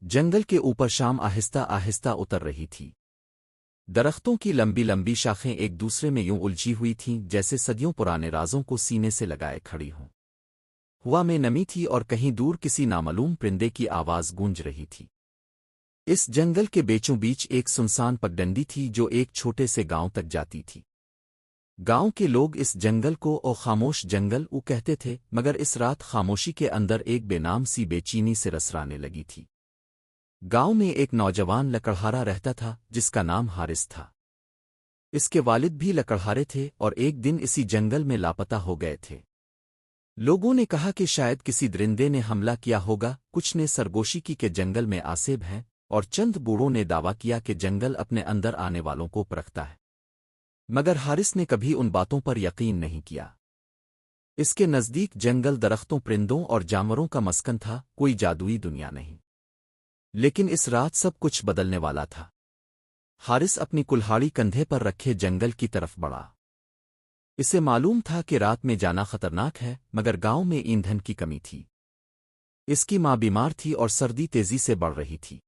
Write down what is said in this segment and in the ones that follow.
جنگل کے اوپر شام آہستہ آہستہ اتر رہی تھی۔ درختوں کی لمبی لمبی شاخیں ایک دوسرے میں یوں الجھی ہوئی تھیں جیسے صدیوں پرانے رازوں کو سینے سے لگائے کھڑی ہوں۔ ہوا میں نمی تھی اور کہیں دور کسی نامعلوم پرندے کی آواز گونج رہی تھی۔ اس جنگل کے بیچوں بیچ ایک سنسان پگڈنڈی تھی جو ایک چھوٹے سے گاؤں تک جاتی تھی۔ گاؤں کے لوگ اس جنگل کو او خاموش جنگل او کہتے تھے، مگر اس رات خاموشی کے اندر ایک بے نام سی بے چینی سے رسرانے لگی تھی۔ گاؤں میں ایک نوجوان لکڑہارا رہتا تھا جس کا نام حارث تھا۔ اس کے والد بھی لکڑہارے تھے اور ایک دن اسی جنگل میں لاپتہ ہو گئے تھے۔ لوگوں نے کہا کہ شاید کسی درندے نے حملہ کیا ہوگا، کچھ نے سرگوشی کی کہ جنگل میں آسیب ہیں، اور چند بوڑھوں نے دعویٰ کیا کہ جنگل اپنے اندر آنے والوں کو پرکھتا ہے۔ مگر حارث نے کبھی ان باتوں پر یقین نہیں کیا۔ اس کے نزدیک جنگل درختوں، پرندوں اور جانوروں کا مسکن تھا، کوئی جادوئی دنیا نہیں۔ لیکن اس رات سب کچھ بدلنے والا تھا۔ حارث اپنی کلہاڑی کندھے پر رکھے جنگل کی طرف بڑھا۔ اسے معلوم تھا کہ رات میں جانا خطرناک ہے، مگر گاؤں میں ایندھن کی کمی تھی۔ اس کی ماں بیمار تھی اور سردی تیزی سے بڑھ رہی تھی۔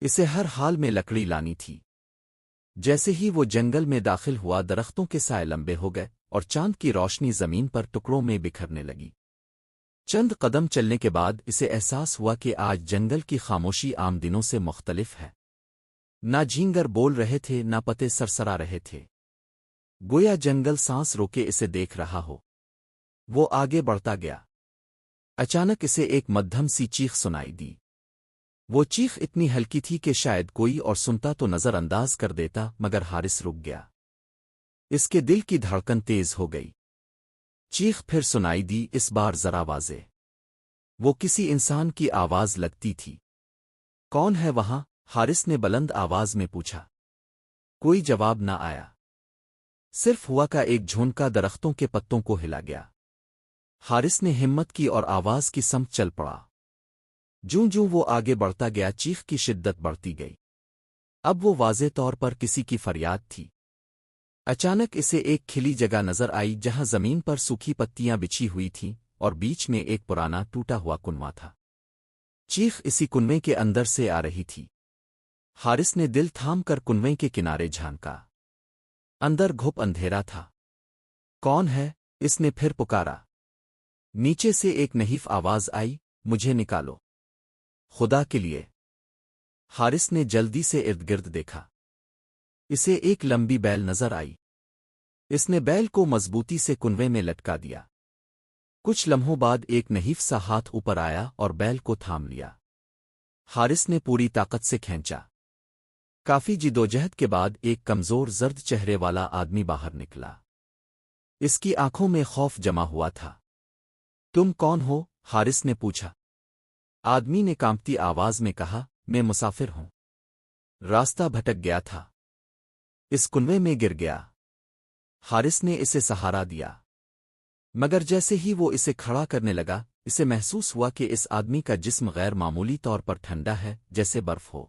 اسے ہر حال میں لکڑی لانی تھی۔ جیسے ہی وہ جنگل میں داخل ہوا، درختوں کے سائے لمبے ہو گئے اور چاند کی روشنی زمین پر ٹکڑوں میں بکھرنے لگی۔ چند قدم چلنے کے بعد اسے احساس ہوا کہ آج جنگل کی خاموشی عام دنوں سے مختلف ہے۔ نہ جھینگر بول رہے تھے، نہ پتے سرسرا رہے تھے، گویا جنگل سانس روکے اسے دیکھ رہا ہو۔ وہ آگے بڑھتا گیا۔ اچانک اسے ایک مدھم سی چیخ سنائی دی۔ وہ چیخ اتنی ہلکی تھی کہ شاید کوئی اور سنتا تو نظر انداز کر دیتا، مگر حارث رک گیا۔ اس کے دل کی دھڑکن تیز ہو گئی۔ چیخ پھر سنائی دی، اس بار ذرا واضح۔ وہ کسی انسان کی آواز لگتی تھی۔ کون ہے وہاں؟ حارث نے بلند آواز میں پوچھا۔ کوئی جواب نہ آیا، صرف ہوا کا ایک جھونکا درختوں کے پتوں کو ہلا گیا۔ حارث نے ہمت کی اور آواز کی سمت چل پڑا۔ جوں جوں وہ آگے بڑھتا گیا، چیخ کی شدت بڑھتی گئی۔ اب وہ واضح طور پر کسی کی فریاد تھی۔ اچانک اسے ایک کھلی جگہ نظر آئی جہاں زمین پر سوکھی پتیاں بچھی ہوئی تھیں اور بیچ میں ایک پرانا ٹوٹا ہوا کنواں تھا۔ چیخ اسی کنویں کے اندر سے آ رہی تھی۔ حارث نے دل تھام کر کنویں کے کنارے جھانکا۔ اندر گھپ اندھیرا تھا۔ کون ہے؟ اس نے پھر پکارا۔ نیچے سے ایک نحیف آواز آئی، مجھے نکالو، خدا کے لیے۔ حارث نے جلدی سے ارد گرد دیکھا۔ اسے ایک لمبی بیل نظر آئی۔ اس نے بیل کو مضبوطی سے کنویں میں لٹکا دیا۔ کچھ لمحوں بعد ایک نحیف سا ہاتھ اوپر آیا اور بیل کو تھام لیا۔ حارث نے پوری طاقت سے کھینچا۔ کافی جدوجہد کے بعد ایک کمزور زرد چہرے والا آدمی باہر نکلا۔ اس کی آنکھوں میں خوف جمع ہوا تھا۔ تم کون ہو؟ حارث نے پوچھا۔ آدمی نے کانپتی آواز میں کہا، میں مسافر ہوں، راستہ بھٹک گیا تھا، اس کنویں میں گر گیا۔ حارث نے اسے سہارا دیا، مگر جیسے ہی وہ اسے کھڑا کرنے لگا، اسے محسوس ہوا کہ اس آدمی کا جسم غیر معمولی طور پر ٹھنڈا ہے، جیسے برف ہو۔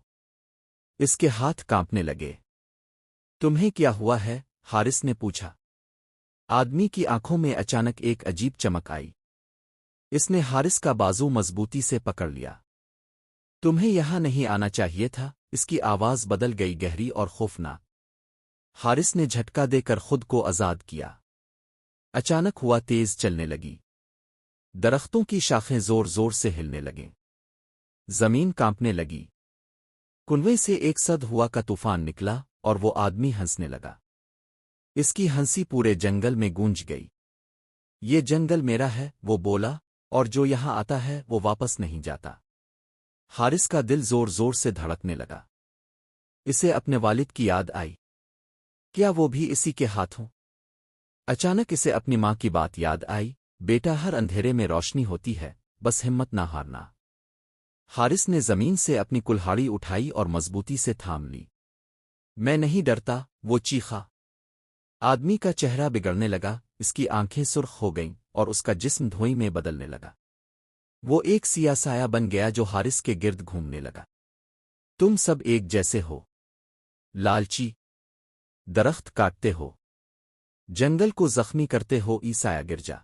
اس کے ہاتھ کانپنے لگے۔ تمہیں کیا ہوا ہے؟ حارث نے پوچھا۔ آدمی کی آنکھوں میں اچانک ایک عجیب چمک آئی۔ اس نے حارث کا بازو مضبوطی سے پکڑ لیا۔ تمہیں یہاں نہیں آنا چاہیے تھا۔ اس کی آواز بدل گئی، گہری اور خوفناک۔ حارث نے جھٹکا دے کر خود کو آزاد کیا۔ اچانک ہوا تیز چلنے لگی۔ درختوں کی شاخیں زور زور سے ہلنے لگیں۔ زمین کانپنے لگی۔ کنویں سے ایک سد ہوا کا طوفان نکلا اور وہ آدمی ہنسنے لگا۔ اس کی ہنسی پورے جنگل میں گونج گئی۔ یہ جنگل میرا ہے، وہ بولا، اور جو یہاں آتا ہے وہ واپس نہیں جاتا۔ حارث کا دل زور زور سے دھڑکنے لگا۔ اسے اپنے والد کی یاد آئی۔ کیا وہ بھی اسی کے ہاتھوں؟ اچانک اسے اپنی ماں کی بات یاد آئی، بیٹا، ہر اندھیرے میں روشنی ہوتی ہے، بس ہمت نہ ہارنا۔ حارث نے زمین سے اپنی کلہاڑی اٹھائی اور مضبوطی سے تھام لی۔ میں نہیں ڈرتا، وہ چیخا۔ آدمی کا چہرہ بگڑنے لگا، اس کی آنکھیں سرخ ہو گئیں اور اس کا جسم دھوئی میں بدلنے لگا۔ وہ ایک سیاہ سایہ بن گیا جو حارث کے گرد گھومنے لگا۔ تم سب ایک جیسے ہو، لالچی، درخت کاٹتے ہو، جنگل کو زخمی کرتے ہو، سایہ گرجا۔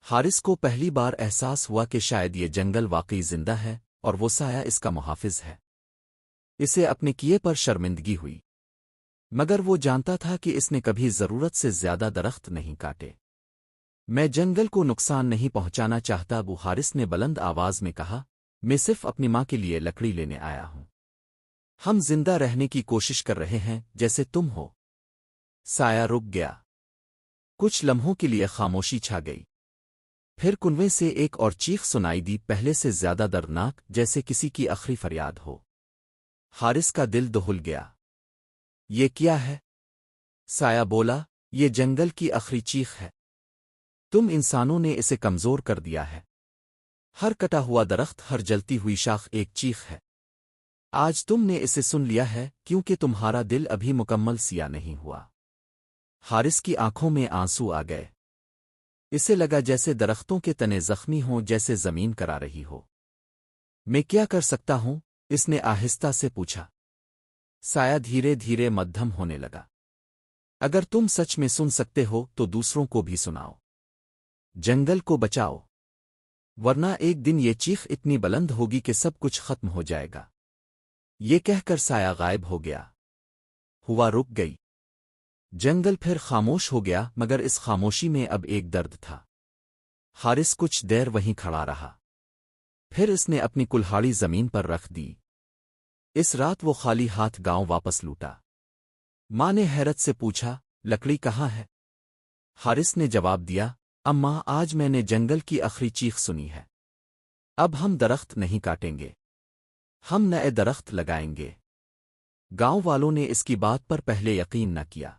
حارث کو پہلی بار احساس ہوا کہ شاید یہ جنگل واقعی زندہ ہے اور وہ سایہ اس کا محافظ ہے۔ اسے اپنے کیے پر شرمندگی ہوئی، مگر وہ جانتا تھا کہ اس نے کبھی ضرورت سے زیادہ درخت نہیں کاٹے۔ میں جنگل کو نقصان نہیں پہنچانا چاہتا، ابو حارث نے بلند آواز میں کہا، میں صرف اپنی ماں کے لیے لکڑی لینے آیا ہوں۔ ہم زندہ رہنے کی کوشش کر رہے ہیں جیسے تم ہو۔ سایہ رک گیا۔ کچھ لمحوں کے لیے خاموشی چھا گئی، پھر کنویں سے ایک اور چیخ سنائی دی، پہلے سے زیادہ دردناک، جیسے کسی کی آخری فریاد ہو۔ حارث کا دل دہل گیا۔ یہ کیا ہے؟ سایہ بولا، یہ جنگل کی آخری چیخ ہے۔ تم انسانوں نے اسے کمزور کر دیا ہے۔ ہر کٹا ہوا درخت، ہر جلتی ہوئی شاخ ایک چیخ ہے۔ آج تم نے اسے سن لیا ہے کیونکہ تمہارا دل ابھی مکمل سیاہ نہیں ہوا۔ حارث کی آنکھوں میں آنسو آ گئے۔ اسے لگا جیسے درختوں کے تنے زخمی ہوں، جیسے زمین کرا رہی ہو۔ میں کیا کر سکتا ہوں؟ اس نے آہستہ سے پوچھا۔ سایہ دھیرے دھیرے مدھم ہونے لگا۔ اگر تم سچ میں سن سکتے ہو تو دوسروں کو بھی سناؤ۔ جنگل کو بچاؤ، ورنہ ایک دن یہ چیخ اتنی بلند ہوگی کہ سب کچھ ختم ہو جائے گا۔ یہ کہہ کر سایہ غائب ہو گیا۔ ہوا رک گئی۔ جنگل پھر خاموش ہو گیا، مگر اس خاموشی میں اب ایک درد تھا۔ حارث کچھ دیر وہیں کھڑا رہا، پھر اس نے اپنی کلہاڑی زمین پر رکھ دی۔ اس رات وہ خالی ہاتھ گاؤں واپس لوٹا۔ ماں نے حیرت سے پوچھا، لکڑی کہاں ہے؟ حارث نے جواب دیا، اماں، آج میں نے جنگل کی آخری چیخ سنی ہے۔ اب ہم درخت نہیں کاٹیں گے، ہم نئے درخت لگائیں گے۔ گاؤں والوں نے اس کی بات پر پہلے یقین نہ کیا،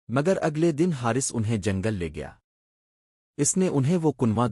مگر اگلے دن حارث انہیں جنگل لے گیا۔ اس نے انہیں وہ کنواں